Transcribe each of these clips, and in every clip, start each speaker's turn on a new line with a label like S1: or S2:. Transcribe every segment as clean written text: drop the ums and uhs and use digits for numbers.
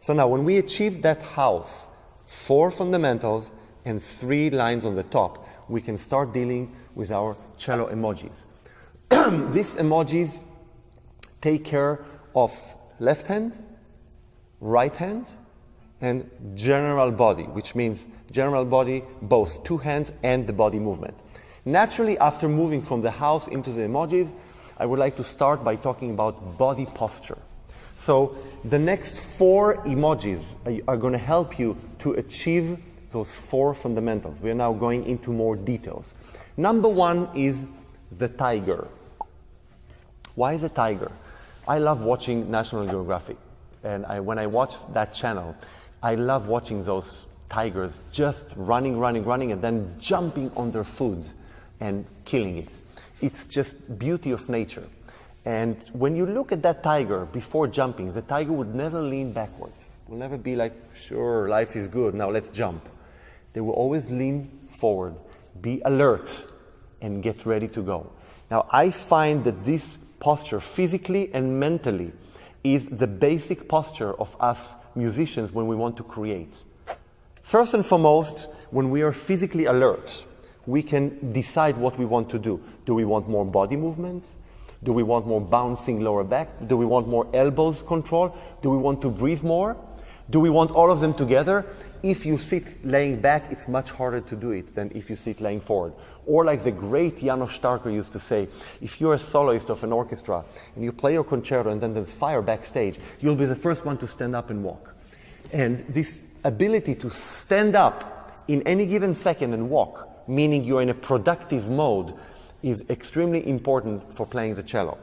S1: So now when we achieve that house, 4 fundamentals and 3 lines on the top, we can start dealing with our cello emojis. These emojis take care of left hand, right hand, and general body, which means general body, both 2 hands and the body movement. Naturally, after moving from the house into the emojis, I would like to start by talking about body posture. So the next 4 emojis are going to help you to achieve those 4 fundamentals. We are now going into more details. Number 1 is the tiger. Why is a tiger? I love watching National Geographic. And when I watch that channel, I love watching those tigers just running, and then jumping on their food and killing it. It's just beauty of nature. And when you look at that tiger before jumping, the tiger would never lean backward. It will never be like, sure, life is good, now let's jump. They will always lean forward, be alert, and get ready to go. Now, I find that this posture, physically and mentally, is the basic posture of us musicians when we want to create. First and foremost, when we are physically alert, we can decide what we want to do. Do we want more body movement? Do we want more bouncing lower back? Do we want more elbows control? Do we want to breathe more? Do we want all of them together? If you sit laying back, it's much harder to do it than if you sit laying forward. Or like the great Janos Starker used to say, if you're a soloist of an orchestra and you play your concerto and then there's fire backstage, you'll be the first one to stand up and walk. And this ability to stand up in any given second and walk, meaning you're in a productive mode, is extremely important for playing the cello.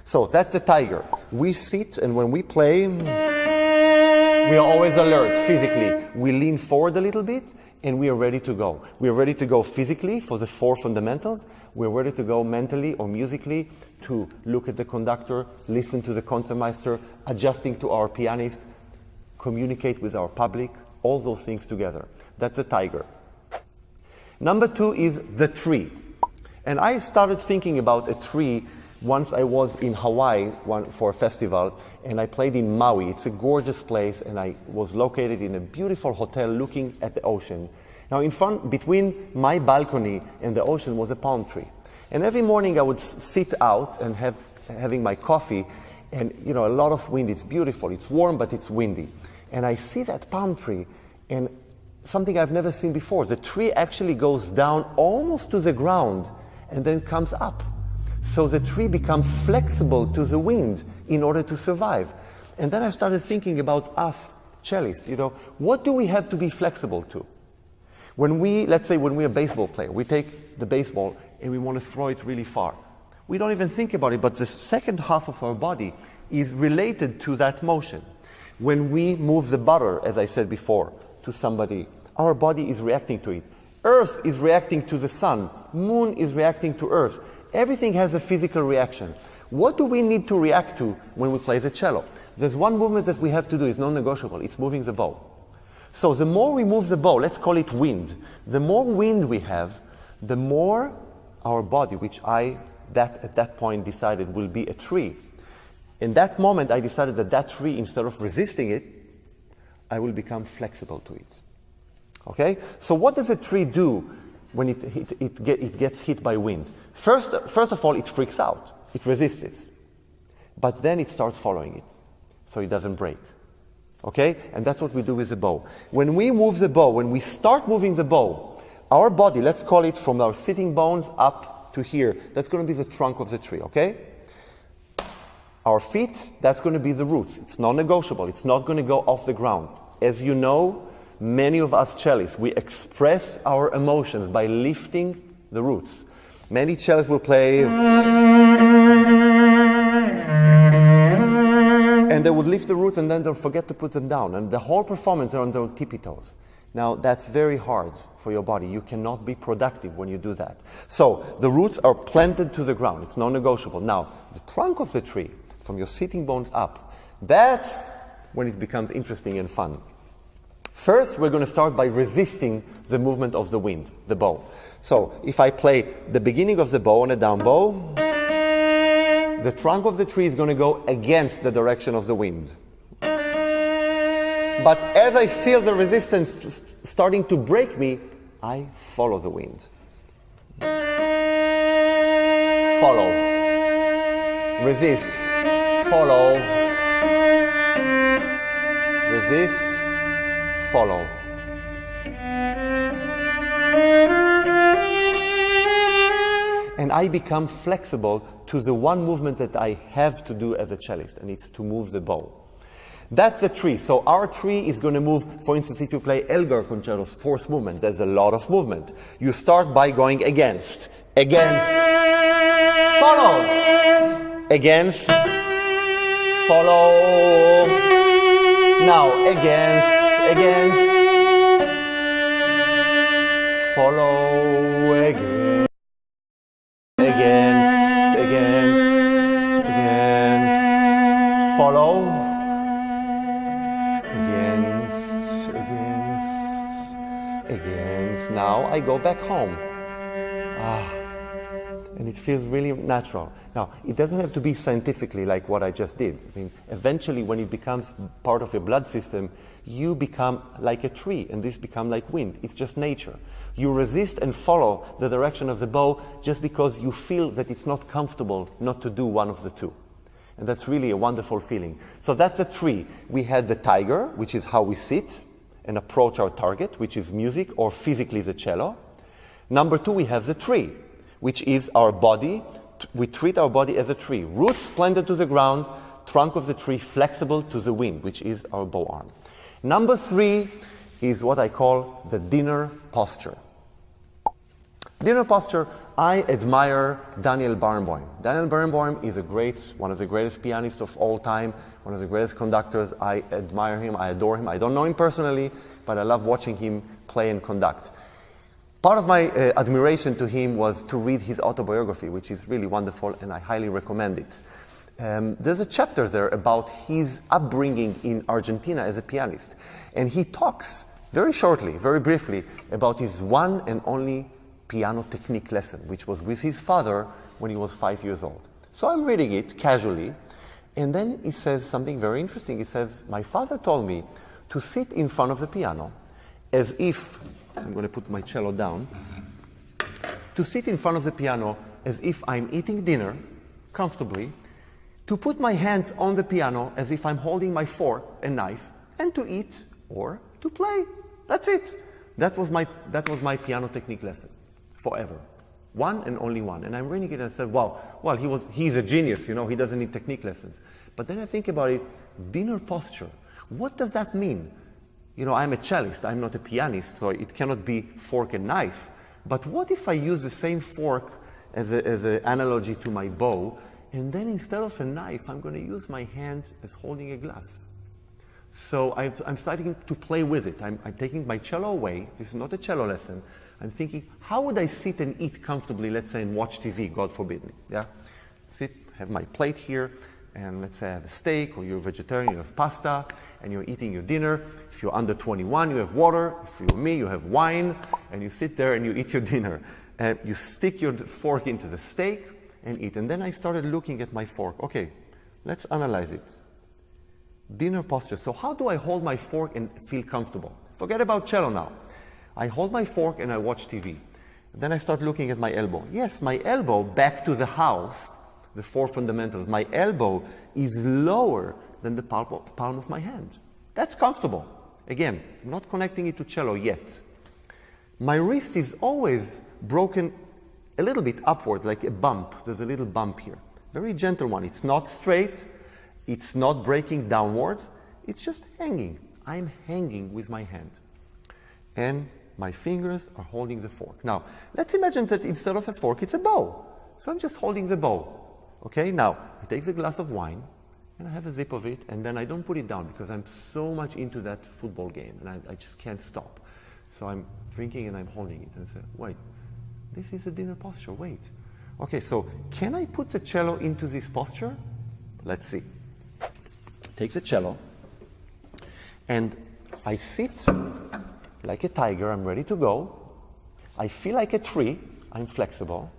S1: So that's the tiger. We sit, and when we play, we are always alert physically. We lean forward a little bit, and we are ready to go. We are ready to go physically for the 4 fundamentals. We are ready to go mentally or musically to look at the conductor, listen to the concertmeister, adjusting to our pianist, communicate with our public, all those things together. That's the tiger. Number 2 is the tree. And I started thinking about a tree once I was in Hawaii for a festival, and I played in Maui. It's a gorgeous place, and I was located in a beautiful hotel looking at the ocean. Now, in front, between my balcony and the ocean was a palm tree. And every morning I would sit out and having my coffee, and a lot of wind. It's beautiful. It's warm, but it's windy. And I see that palm tree, and something I've never seen before. The tree actually goes down almost to the ground and then comes up. So the tree becomes flexible to the wind in order to survive. And then I started thinking about us cellists, what do we have to be flexible to? Let's say when we're a baseball player, we take the baseball and we want to throw it really far. We don't even think about it, but the second half of our body is related to that motion. When we move the butter, as I said before, to somebody, our body is reacting to it. Earth is reacting to the sun. Moon is reacting to Earth. Everything has a physical reaction. What do we need to react to when we play the cello? There's one movement that we have to do, it's non-negotiable, it's moving the bow. So the more we move the bow, let's call it wind, the more wind we have, the more our body, which at that point decided will be a tree. In that moment, I decided that tree, instead of resisting it, I will become flexible to it. Okay? So what does a tree do when it gets hit by wind? First of all, it freaks out. It resists it. But then it starts following it, so it doesn't break. Okay? And that's what we do with the bow. When we move the bow, when we start moving the bow, our body, let's call it from our sitting bones up to here, that's going to be the trunk of the tree, okay? Our feet, that's going to be the roots. It's non-negotiable. It's not going to go off the ground. As you know, many of us cellists, we express our emotions by lifting the roots. Many cellists will play and they would lift the roots and then they'll forget to put them down. And the whole performance are on their tippy toes. Now, that's very hard for your body. You cannot be productive when you do that. So, the roots are planted to the ground. It's non-negotiable. Now, the trunk of the tree, from your sitting bones up, that's when it becomes interesting and fun. First, we're going to start by resisting the movement of the wind, the bow. So, if I play the beginning of the bow on a down bow, the trunk of the tree is going to go against the direction of the wind. But as I feel the resistance starting to break me, I follow the wind. Follow. Resist. Follow. Resist. Follow. And I become flexible to the one movement that I have to do as a cellist, and it's to move the bow. That's the tree. So our tree is going to move, for instance, if you play Elgar concertos, fourth movement, there's a lot of movement. You start by going against, follow, against, follow, now against, follow, against, follow, against. Now I go back home. And it feels really natural. Now, it doesn't have to be scientifically like what I just did. I mean, eventually when it becomes part of your blood system, you become like a tree, and this becomes like wind. It's just nature. You resist and follow the direction of the bow just because you feel that it's not comfortable not to do one of the two. And that's really a wonderful feeling. So that's a tree. We had the tiger, which is how we sit and approach our target, which is music or physically the cello. Number two, we have the tree, which is our body. We treat our body as a tree. Roots planted to the ground, trunk of the tree flexible to the wind, which is our bow arm. Number three is what I call the dinner posture. Dinner posture, I admire Daniel Barenboim. Daniel Barenboim is one of the greatest pianists of all time, one of the greatest conductors. I admire him, I adore him. I don't know him personally, but I love watching him play and conduct. Part of my admiration to him was to read his autobiography, which is really wonderful, and I highly recommend it. There's a chapter there about his upbringing in Argentina as a pianist. And he talks very shortly, very briefly, about his one and only piano technique lesson, which was with his father when he was 5 years old. So I'm reading it casually, and then he says something very interesting. He says, my father told me to sit in front of the piano as if, I'm going to put my cello down, to sit in front of the piano as if I'm eating dinner comfortably, to put my hands on the piano as if I'm holding my fork and knife, and to eat or to play. That's it. That was my piano technique lesson forever. One and only one. And I'm reading it and I said, wow, well, he's a genius, he doesn't need technique lessons. But then I think about it, dinner posture. What does that mean? I'm a cellist, I'm not a pianist, so it cannot be fork and knife. But what if I use the same fork as an analogy to my bow, and then instead of a knife, I'm going to use my hand as holding a glass? So I'm starting to play with it. I'm taking my cello away. This is not a cello lesson. I'm thinking, how would I sit and eat comfortably, let's say, and watch TV, God forbid. Yeah? Sit, have my plate here, and let's say I have a steak, or you're a vegetarian, you have pasta, and you're eating your dinner. If you're under 21, you have water. If you're me, you have wine, and you sit there and you eat your dinner. And you stick your fork into the steak and eat. And then I started looking at my fork. Okay, let's analyze it. Dinner posture. So how do I hold my fork and feel comfortable? Forget about cello now. I hold my fork and I watch TV. Then I start looking at my elbow. Yes, my elbow, back to the house, the four fundamentals, my elbow is lower than the palm of my hand. That's comfortable. Again, I'm not connecting it to cello yet. My wrist is always broken a little bit upward, like a bump. There's a little bump here. Very gentle one. It's not straight. It's not breaking downwards. It's just hanging. I'm hanging with my hand. And my fingers are holding the fork. Now, let's imagine that instead of a fork, it's a bow. So I'm just holding the bow. Okay, now, I take the glass of wine, and I have a sip of it, and then I don't put it down because I'm so much into that football game, and I just can't stop. So I'm drinking and I'm holding it, and I say, wait, this is a dinner posture, wait. Okay, so can I put the cello into this posture? Let's see. Take the cello, and I sit like a tiger, I'm ready to go. I feel like a tree, I'm flexible.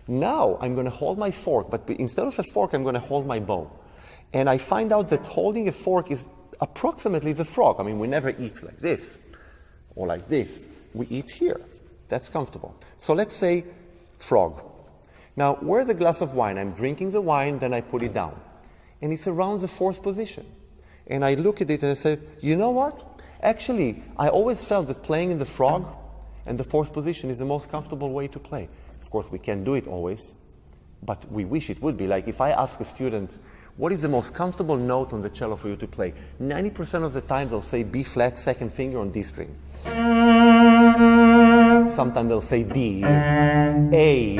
S1: Now I'm going to hold my fork, but instead of a fork, I'm going to hold my bow. And I find out that holding a fork is approximately the frog. I mean, we never eat like this or like this. We eat here. That's comfortable. So let's say frog. Now, where's a glass of wine? I'm drinking the wine, then I put it down. And it's around the fourth position. And I look at it and I say, you know what? Actually, I always felt that playing in the frog and the fourth position is the most comfortable way to play. Of course, we can't do it always, but we wish it would be. Like if I ask a student, what is the most comfortable note on the cello for you to play? 90% of the time they'll say B flat, second finger on D string. Sometimes they'll say D, A,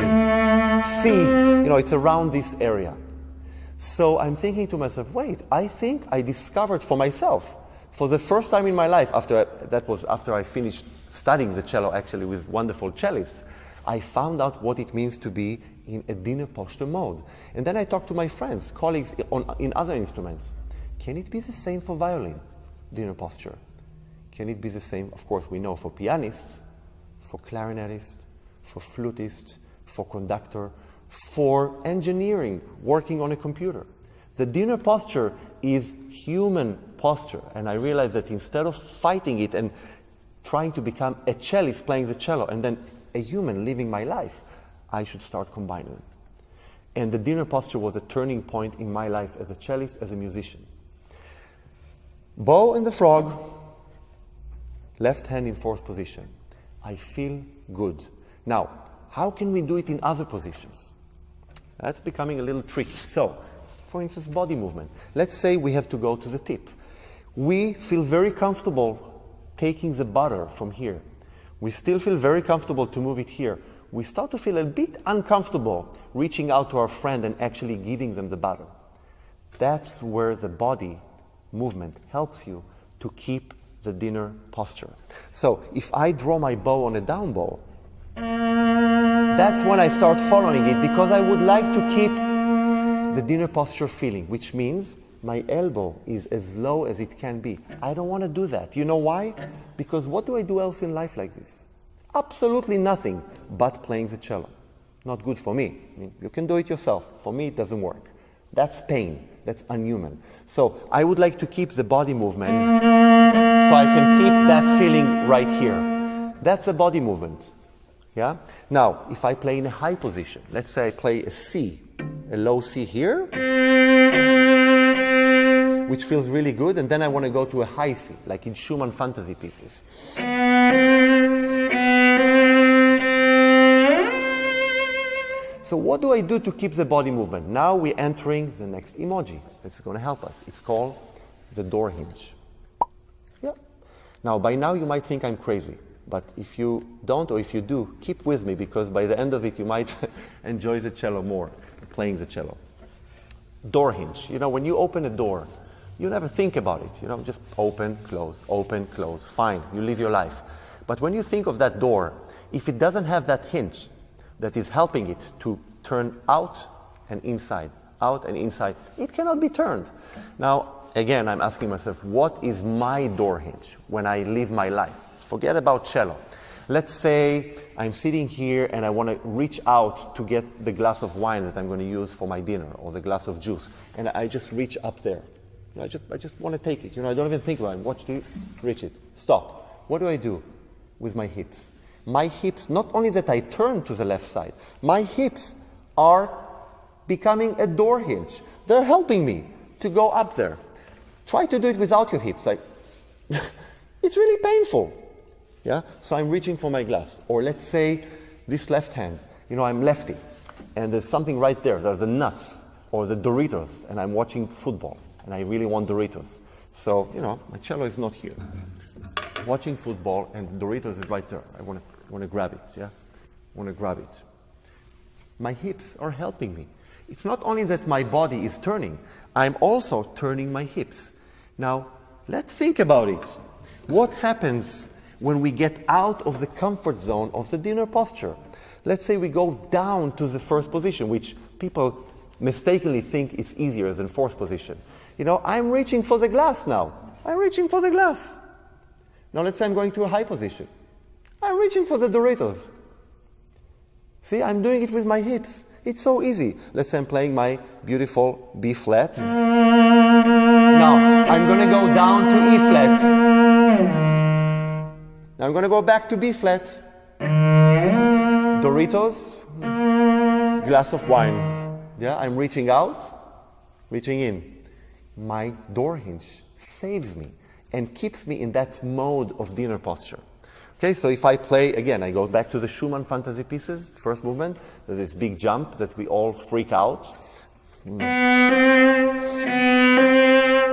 S1: C. You know, it's around this area. So I'm thinking to myself, wait, I think I discovered for myself, for the first time in my life, after I finished studying the cello actually with wonderful cellists, I found out what it means to be in a dinner posture mode. And then I talked to my friends, colleagues in other instruments. Can it be the same for violin, dinner posture? Can it be the same? Of course, we know for pianists, for clarinetists, for flutists, for conductor, for engineering, working on a computer. The dinner posture is human posture. And I realized that instead of fighting it and trying to become a cellist playing the cello and then a human living my life, I should start combining it. And the dinner posture was a turning point in my life as a cellist, as a musician. Bow and the frog, left hand in fourth position. I feel good. Now, how can we do it in other positions? That's becoming a little tricky. So, for instance, body movement. Let's say we have to go to the tip. We feel very comfortable taking the butter from here. We still feel very comfortable to move it here. We start to feel a bit uncomfortable reaching out to our friend and actually giving them the butter. That's where the body movement helps you to keep the dinner posture. So if I draw my bow on a down bow, that's when I start following it, because I would like to keep the dinner posture feeling, which means my elbow is as low as it can be. I don't want to do that. You know why? Because what do I do else in life like this? Absolutely nothing but playing the cello. Not good for me. I mean, you can do it yourself. For me, it doesn't work. That's pain. That's unhuman. So I would like to keep the body movement so I can keep that feeling right here. That's a body movement. Yeah? Now, if I play in a high position, let's say I play a C, a low C here, which feels really good, and then I want to go to a high C, like in Schumann fantasy pieces. So what do I do to keep the body movement? Now we're entering the next emoji that's going to help us. It's called the door hinge. Yeah. Now, by now you might think I'm crazy, but if you don't, or if you do, keep with me, because by the end of it you might enjoy the cello more, playing the cello. Door hinge. You know, when you open a door, you never think about it. You know, just open, close, fine, you live your life. But when you think of that door, if it doesn't have that hinge that is helping it to turn out and inside, it cannot be turned. Now, again, I'm asking myself, what is my door hinge when I live my life? Forget about cello. Let's say I'm sitting here and I want to reach out to get the glass of wine that I'm going to use for my dinner, or the glass of juice, and I just reach up there. You know, I just want to take it. You know, I don't even think about it. Watch it, reach it, stop. What do I do with my hips? My hips, not only that I turn to the left side, my hips are becoming a door hinge. They're helping me to go up there. Try to do it without your hips. Like, it's really painful. Yeah? So I'm reaching for my glass. Or let's say this left hand, you know, I'm lefty, and there's something right there. There's the nuts or the Doritos, and I'm watching football, and I really want Doritos. So, you know, my cello is not here. Watching football, and Doritos is right there. I want to grab it, yeah? I want to grab it. My hips are helping me. It's not only that my body is turning, I'm also turning my hips. Now, let's think about it. What happens when we get out of the comfort zone of the dinner posture? Let's say we go down to the first position, which people mistakenly think is easier than fourth position. You know, I'm reaching for the glass now. I'm reaching for the glass. Now let's say I'm going to a high position. I'm reaching for the Doritos. See, I'm doing it with my hips. It's so easy. Let's say I'm playing my beautiful B flat. Now, I'm going to go down to E flat. Now I'm going to go back to B flat. Doritos, glass of wine. Yeah, I'm reaching out, reaching in. My door hinge saves me and keeps me in that mode of dinner posture. Okay, so if I play, again, I go back to the Schumann fantasy pieces, first movement, there's this big jump that we all freak out.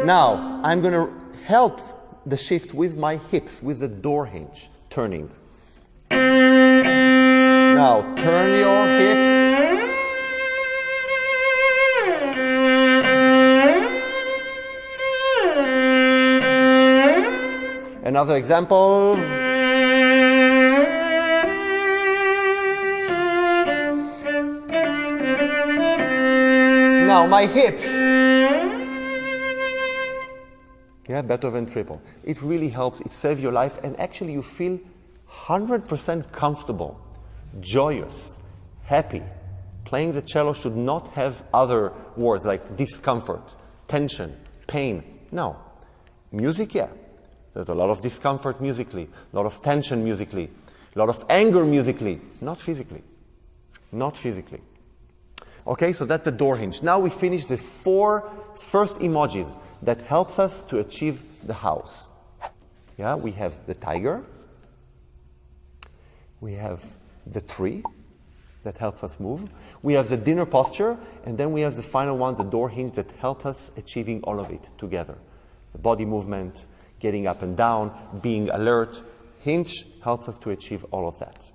S1: Now, I'm going to help the shift with my hips, with the door hinge, turning. Now, turn your hips. Another example. Now, my hips. Yeah, Beethoven triple. It really helps. It saves your life, and actually you feel 100% comfortable, joyous, happy. Playing the cello should not have other words like discomfort, tension, pain. No. Music, yeah. There's a lot of discomfort musically, a lot of tension musically, a lot of anger musically, not physically. Not physically. Okay, so that's the door hinge. Now we finish the 4 first emojis that helps us to achieve the house. Yeah, we have the tiger, we have the tree that helps us move, we have the dinner posture, and then we have the final one, the door hinge, that help us achieving all of it together. The body movement, getting up and down, being alert. Hinge helps us to achieve all of that.